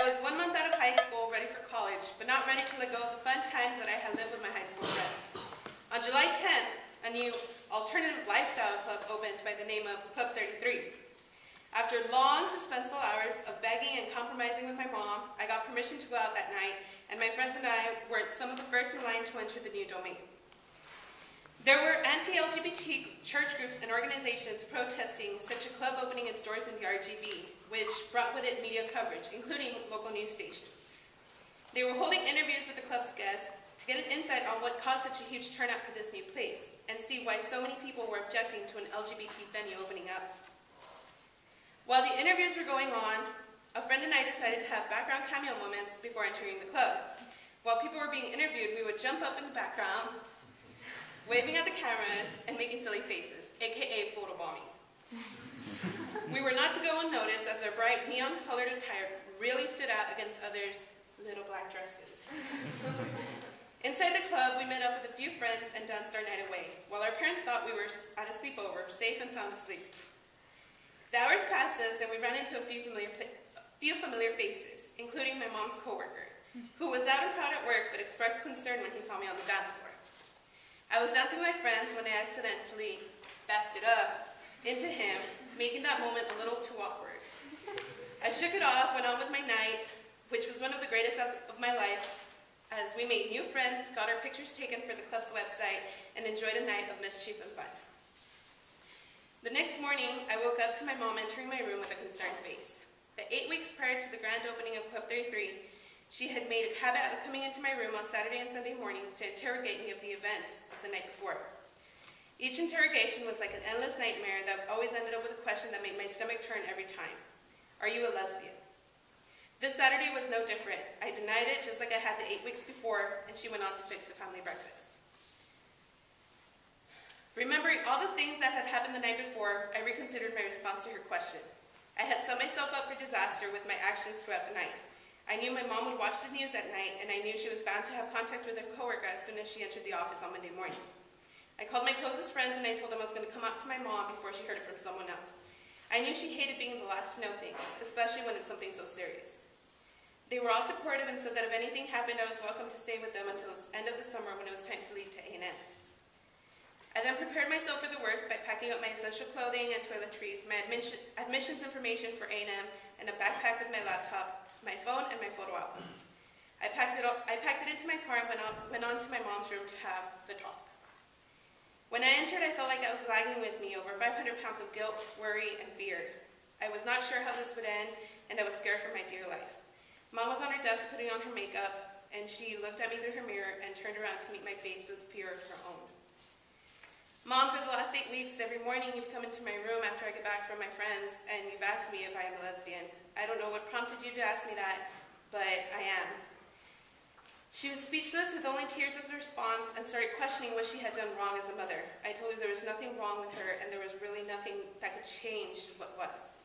was 1 month out of high school, ready for college, but not ready to let go of the fun times that I had lived with my high school friends. On July 10th, a new alternative lifestyle club opened by the name of Club 33. After long suspenseful hours of begging and compromising with my mom, I got permission to go out that night, and my friends and I were some of the first in line to enter the new domain. There were anti-LGBT church groups and organizations protesting such a club opening its doors in the RGV, which brought with it media coverage, including local news stations. They were holding interviews with the club's guests to get an insight on what caused such a huge turnout for this new place, and see why so many people were objecting to an LGBT venue opening up. While the interviews were going on, a friend and I decided to have background cameo moments before entering the club. While people were being interviewed, we would jump up in the background, waving at the cameras and making silly faces, aka photobombing. We were not to go unnoticed as our bright neon-colored attire really stood out against others' little black dresses. Inside the club, we met up with a few friends and danced our night away, while our parents thought we were at a sleepover, safe and sound asleep. The hours passed us, and we ran into a few familiar faces, including my mom's coworker, who was out and proud at work but expressed concern when he saw me on the dance floor. I was dancing with my friends when I accidentally backed it up into him, making that moment a little too awkward. I shook it off, went on with my night, which was one of the greatest of my life, as we made new friends, got our pictures taken for the club's website, and enjoyed a night of mischief and fun. The next morning, I woke up to my mom entering my room with a concerned face. The 8 weeks prior to the grand opening of Club 33, she had made a habit of coming into my room on Saturday and Sunday mornings to interrogate me of the events of the night before. Each interrogation was like an endless nightmare that always ended up with a question that made my stomach turn every time. Are you a lesbian? This Saturday was no different. I denied it just like I had the 8 weeks before, and she went on to fix the family breakfast. Remembering all the things that had happened the night before, I reconsidered my response to her question. I had set myself up for disaster with my actions throughout the night. I knew my mom would watch the news that night, and I knew she was bound to have contact with her coworker as soon as she entered the office on Monday morning. I called my closest friends and I told them I was going to come out to my mom before she heard it from someone else. I knew she hated being the last to know things, especially when it's something so serious. They were all supportive and said that if anything happened, I was welcome to stay with them until the end of the summer when it was time to leave to A&M. I then prepared myself for the worst by packing up my essential clothing and toiletries, my admissions information for A&M, and a backpack with my laptop, my phone, and my photo album. I packed it into my car and went on to my mom's room to have the talk. When I entered, I felt like I was lagging with me over 500 pounds of guilt, worry, and fear. I was not sure how this would end, and I was scared for my dear life. Mom was on her desk putting on her makeup, and she looked at me through her mirror and turned around to meet my face with fear of her own. Mom, for the last 8 weeks, every morning you've come into my room after I get back from my friends, and you've asked me if I am a lesbian. I don't know what prompted you to ask me that, but I am. She was speechless with only tears as a response and started questioning what she had done wrong as a mother. I told her there was nothing wrong with her, and there was really nothing that could change what was.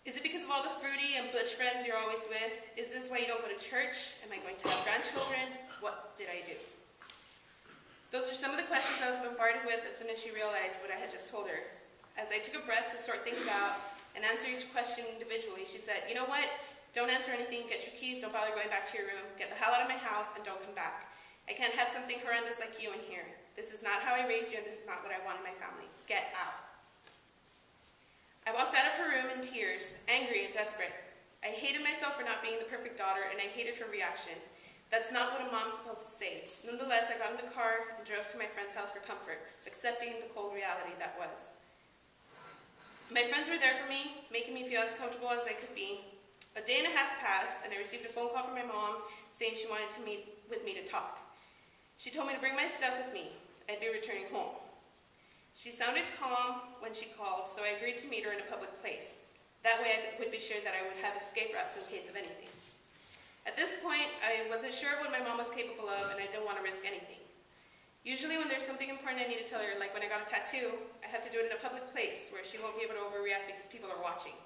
Is it because of all the fruity and butch friends you're always with? Is this why you don't go to church? Am I going to have grandchildren? What did I do? Those are some of the questions I was bombarded with as soon as she realized what I had just told her. As I took a breath to sort things out and answer each question individually, she said, you know what? Don't answer anything, get your keys, don't bother going back to your room, get the hell out of my house, and don't come back. I can't have something horrendous like you in here. This is not how I raised you, and this is not what I want in my family. Get out. I walked out of her room in tears, angry and desperate. I hated myself for not being the perfect daughter, and I hated her reaction. That's not what a mom's supposed to say. Nonetheless, I got in the car and drove to my friend's house for comfort, accepting the cold reality that was. My friends were there for me, making me feel as comfortable as I could be. A day and a half passed, and I received a phone call from my mom saying she wanted to meet with me to talk. She told me to bring my stuff with me. I'd be returning home. She sounded calm when she called, so I agreed to meet her in a public place. That way I would be sure that I would have escape routes in case of anything. At this point, I wasn't sure of what my mom was capable of, and I didn't want to risk anything. Usually when there's something important I need to tell her, like when I got a tattoo, I have to do it in a public place where she won't be able to overreact because people are watching.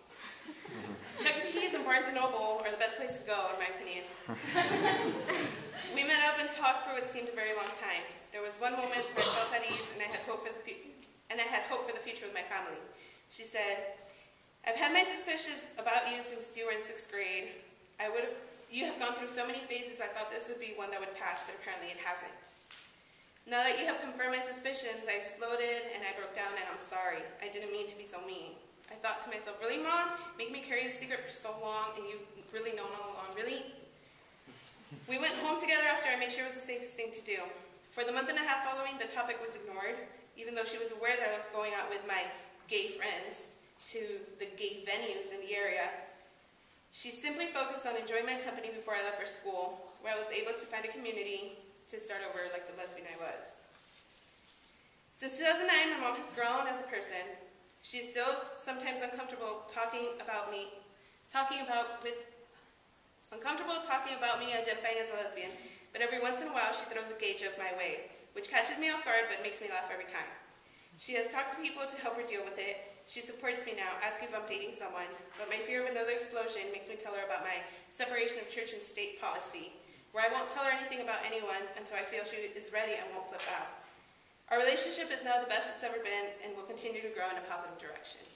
Chuck E. Cheese and Barnes & Noble are the best places to go, in my opinion. We met up and talked for what seemed a very long time. There was one moment where I felt at ease and I had hope for the future with my family. She said, I've had my suspicions about you since you were in 6th grade. You have gone through so many phases, I thought this would be one that would pass, but apparently it hasn't. Now that you have confirmed my suspicions, I exploded and I broke down and I'm sorry. I didn't mean to be so mean. I thought to myself, really, Mom? Make me carry the secret for so long and you've really known all along, really? We went home together after I made sure it was the safest thing to do. For the month and a half following, the topic was ignored, even though she was aware that I was going out with my gay friends to the gay venues in the area. She simply focused on enjoying my company before I left for school, where I was able to find a community to start over like the lesbian I was. Since 2009, my mom has grown as a person. She is still sometimes uncomfortable talking about me identifying as a lesbian, but every once in a while she throws a gay joke my way, which catches me off guard but makes me laugh every time. She has talked to people to help her deal with it. She supports me now, asking if I'm dating someone, but my fear of another explosion makes me tell her about my separation of church and state policy, where I won't tell her anything about anyone until I feel she is ready and won't flip out. Our relationship is now the best it's ever been and will continue to grow in a positive direction.